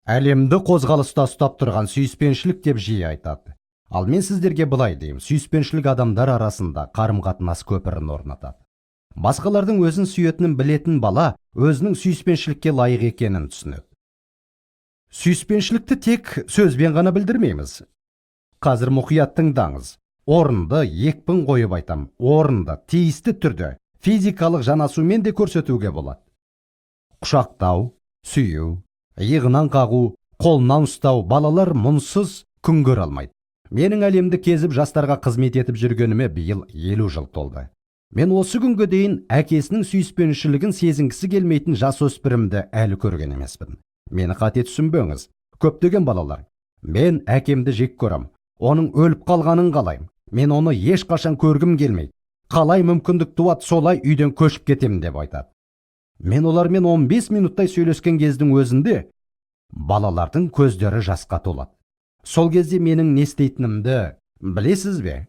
Әлемді қозғалыста ұстап тұрған сүйіспеншілік деп жиі айтады. Ал мен сіздерге былай деймін, сүйіспеншілік адамдар арасында қарым-қатынас көпірін орнатады. Басқалардың өзін сүйетінін білетін бала өзінің сүйіспеншілікке лайық екенін түсінеді. Сүйіспеншілікті тек сөзбен ғана білдірмейміз. Қазір мұқият тыңдаңыз. Орынды, екпін қойып айтам, орынды, тиісті түрде, физикалық жанасумен де көрсетуге болады. Құшақтау, сүю, иығынан қағу, қолынан ұстау, балалар мұнсыз күн көре алмайды. Менің әлемді кезіп жастарға қызмет етіп жүргеніме биыл 50 жыл толды. Мен осы күнге дейін әкесінің сүйіспеншілігін сезінгісі келмейтін жасөспірімді әлі көрген емеспін. Мені қате түсінбеңіз. Көптеген балалар, мен әкемді жек көрем, оның өліп қалғанын қалаймын. Мен оны ешқашан көргім келмейді. Қалай мүмкіндік туады, солай үйден көшіп кетемін деп айтады. Мен олармен 15 минуттай сөйлескен кездің өзінде балалардың көздері жасқа толады. Сол кезде менің не істейтінімді білесіз бе?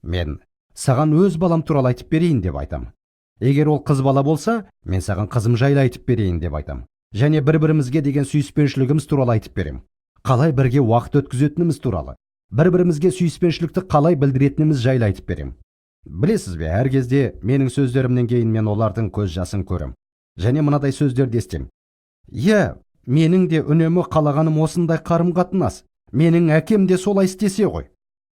Мен саған өз балам туралы айтып берейін деп айтам. Егер ол қыз бала болса, мен саған қызым жайлы айтып берейін деп айтам. Және бір-бірімізге деген сүйіспеншілігіміз туралы айтып берем. Қалай бірге уақыт өткізетініміз туралы, бір-бірімізге сүйіспеншілікті қалай білдіретініміз жайлы айтып берем. Білесіз бе, әр кезде менің сөздерімнен кейін мен олардың көз жасын көрем. Және мынадай сөздерді естем. Иә, менің де үнемі қалағаным осындай қарым-қатынас. Менің әкем де солай істесе ғой.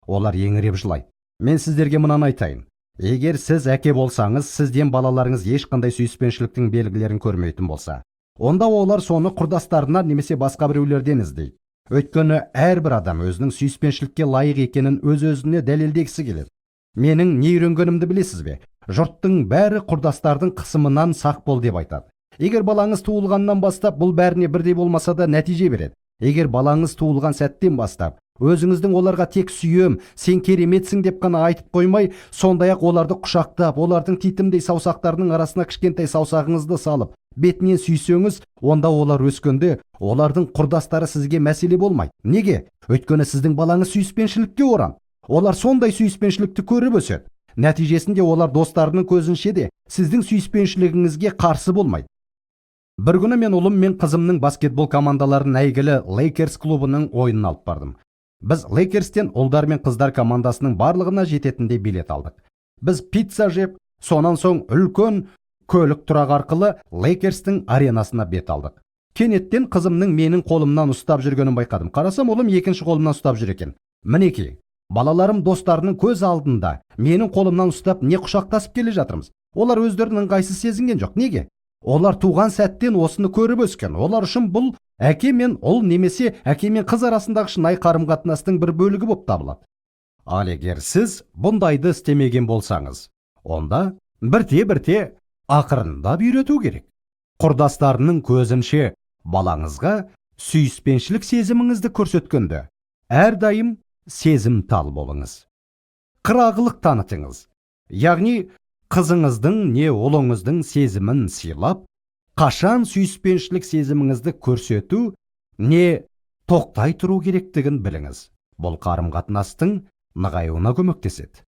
Олар еңіреп жылайды. Мен сіздерге мынаны айтайын. Егер сіз әке болсаңыз, сізден балаларыңыз ешқандай сүйіспеншіліктің белгілерін көрмейтін болса, онда олар соны құрдастарынан немесе басқа біреулерден іздейді. Өйткені әрбір адам өзінің сүйіспеншілікке лайық екенін өз-өзіне дәлелдегісі келеді. Менің не үйренгенімді білесіз бе? Жұрттың бәрі құрдастардың қысымынан сақ бол деп айтады. Егер балаңыз туылғаннан бастап бұл бәріне бірдей болмаса да нәтиже береді. Егер балаңыз туылған сәттен бастап өзіңіздің оларға тек сүйем, сен кереметсің деп қана айтып қоймай, сондай-ақ оларды құшақтап, олардың титімдей саусақтарының арасына кішкентай саусағыңызды салып, бетінен сүйсеңіз, онда олар өскенде олардың құрдастары сізге мәселе болмайды. Неге? Өйткені сіздің балаңыз сүйіспеншілікке оран. Олар сондай сүйіспеншілікті көріп өседі. Нәтижесінде олар достарының көзінше де сіздің сүйіспеншілігіңізге қарсы болмайды. Бір күні мен ұлым мен қызымның баскетбол командаларын әйгілі Lakers клубының ойынын алып бардым. Біз Lakers'тен ұлдар мен қыздар командасының барлығына жететіндей билет алдық. Біз пицца жеп, сонан соң үлкен көлік тұрақ арқылы Lakers'тің аренасына бет алдық. Кенеттен қызымның менің қолымнан ұстап жүргенін байқадым. Қарасам, ұлым екінші қолымнан ұстап жүр екен. Мінекей, балаларым достарының көз алдында менің қолымнан ұстап не құшақтасып келе жатырмыз. Олар өздерінің ыңғайсыз сезінген жоқ. Неге? Олар туған сәттен осыны көріп өскен. Олар үшін бұл әке мен ұл немесе әке мен қыз арасындағы шынайы қарым-қатынастың бір бөлігі болып табылады. Ал егер сіз бұндайды істемеген болсаңыз, онда бірте-бірте ақырындап үйрету керек. Құрдастарының көзінше балаңызға сүйіспеншілік сезіміңізді көрсеткенде әрдайым сезімтал болыңыз. Қырағылық танытыңыз. Яғни қызыңыздың не ұлыңыздың сезімін сыйлап, қашан сүйіспеншілік сезіміңізді көрсету не тоқтай тұру керектігін біліңіз. Бұл қарым-қатынастың нығаюына көмектеседі.